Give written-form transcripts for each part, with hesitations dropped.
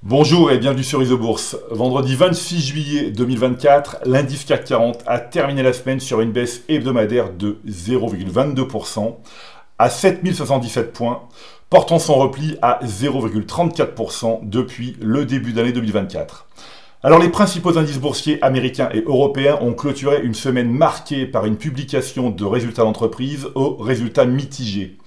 Bonjour et bienvenue sur Isobourse. Vendredi 26 juillet 2024, l'indice CAC 40 a terminé la semaine sur une baisse hebdomadaire de 0,22% à 7077 points, portant son repli à 0,34% depuis le début d'année 2024. Alors les principaux indices boursiers américains et européens ont clôturé une semaine marquée par une publication de résultats d'entreprise aux résultats mitigés.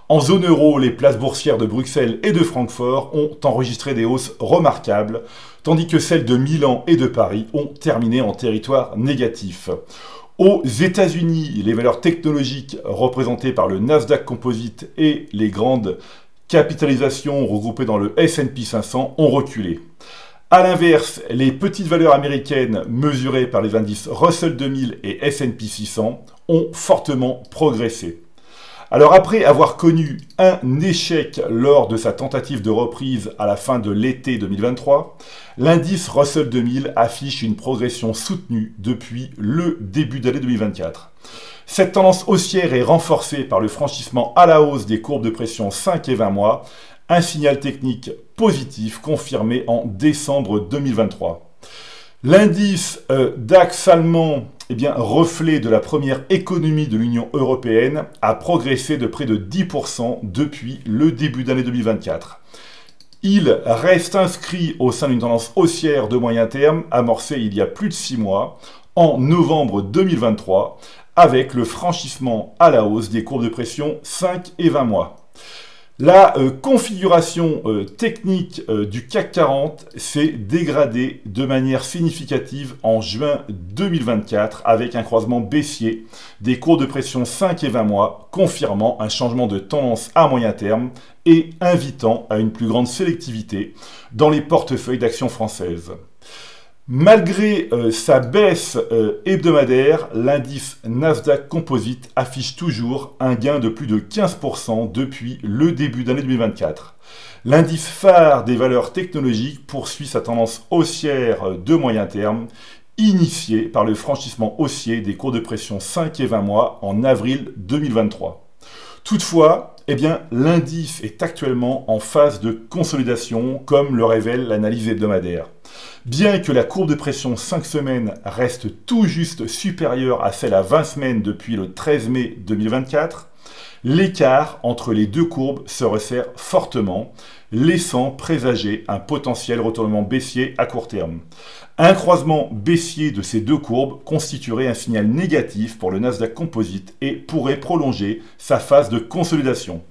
En zone euro, les places boursières de Bruxelles et de Francfort ont enregistré des hausses remarquables, tandis que celles de Milan et de Paris ont terminé en territoire négatif. Aux États-Unis, les valeurs technologiques représentées par le Nasdaq Composite et les grandes capitalisations regroupées dans le S&P 500 ont reculé. A l'inverse, les petites valeurs américaines mesurées par les indices Russell 2000 et S&P 600 ont fortement progressé. Alors après avoir connu un échec lors de sa tentative de reprise à la fin de l'été 2023, l'indice Russell 2000 affiche une progression soutenue depuis le début d'année 2024. Cette tendance haussière est renforcée par le franchissement à la hausse des courbes de pression 5 et 20 mois, un signal technique positif confirmé en décembre 2023. L'indice DAX allemand, reflet de la première économie de l'Union européenne, a progressé de près de 10% depuis le début d'année 2024. Il reste inscrit au sein d'une tendance haussière de moyen terme amorcée il y a plus de 6 mois, en novembre 2023, avec le franchissement à la hausse des courbes de pression 5 et 20 mois. La configuration technique du CAC 40 s'est dégradée de manière significative en juin 2024 avec un croisement baissier des courbes de pression 5 et 20 mois, confirmant un changement de tendance à moyen terme et invitant à une plus grande sélectivité dans les portefeuilles d'actions françaises. Malgré sa baisse hebdomadaire, l'indice Nasdaq Composite affiche toujours un gain de plus de 15% depuis le début d'année 2024. L'indice phare des valeurs technologiques poursuit sa tendance haussière de moyen terme, initiée par le franchissement haussier des cours de pression 5 et 20 mois en avril 2023. Toutefois, l'indice est actuellement en phase de consolidation, comme le révèle l'analyse hebdomadaire. Bien que la courbe de pression 5 semaines reste tout juste supérieure à celle à 20 semaines depuis le 13 mai 2024, l'écart entre les deux courbes se resserre fortement, laissant présager un potentiel retournement baissier à court terme. Un croisement baissier de ces deux courbes constituerait un signal négatif pour le Nasdaq Composite et pourrait prolonger sa phase de consolidation.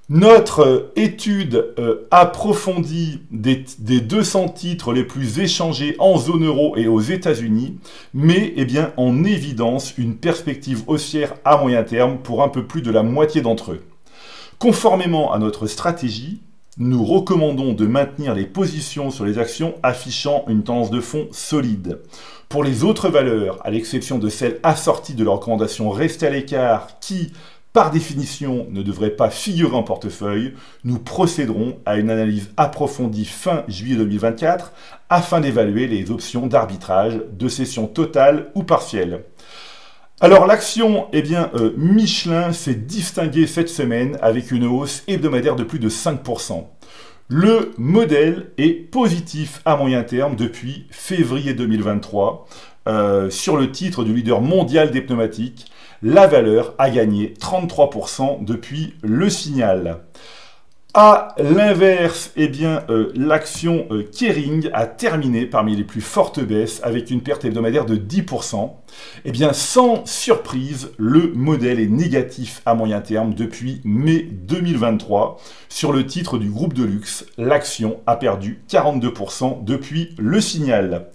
Notre étude approfondie des 200 titres les plus échangés en zone euro et aux États-Unis met en évidence une perspective haussière à moyen terme pour un peu plus de la moitié d'entre eux. Conformément à notre stratégie, nous recommandons de maintenir les positions sur les actions affichant une tendance de fond solide. Pour les autres valeurs, à l'exception de celles assorties de la recommandation rester à l'écart qui, par définition, ne devraient pas figurer en portefeuille, nous procéderons à une analyse approfondie fin juillet 2024 afin d'évaluer les options d'arbitrage de cession totale ou partielle. Alors l'action Michelin s'est distinguée cette semaine avec une hausse hebdomadaire de plus de 5%. Le modèle est positif à moyen terme depuis février 2023. Sur le titre du leader mondial des pneumatiques, la valeur a gagné 33% depuis le signal. À l'inverse, l'action Kering a terminé parmi les plus fortes baisses avec une perte hebdomadaire de 10%. Sans surprise, le modèle est négatif à moyen terme depuis mai 2023. Sur le titre du groupe de luxe, l'action a perdu 42% depuis le signal.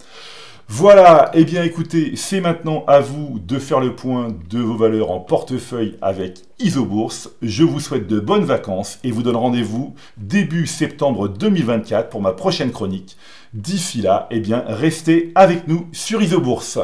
Voilà, écoutez, c'est maintenant à vous de faire le point de vos valeurs en portefeuille avec Isobourse. Je vous souhaite de bonnes vacances et vous donne rendez-vous début septembre 2024 pour ma prochaine chronique. D'ici là, restez avec nous sur Isobourse.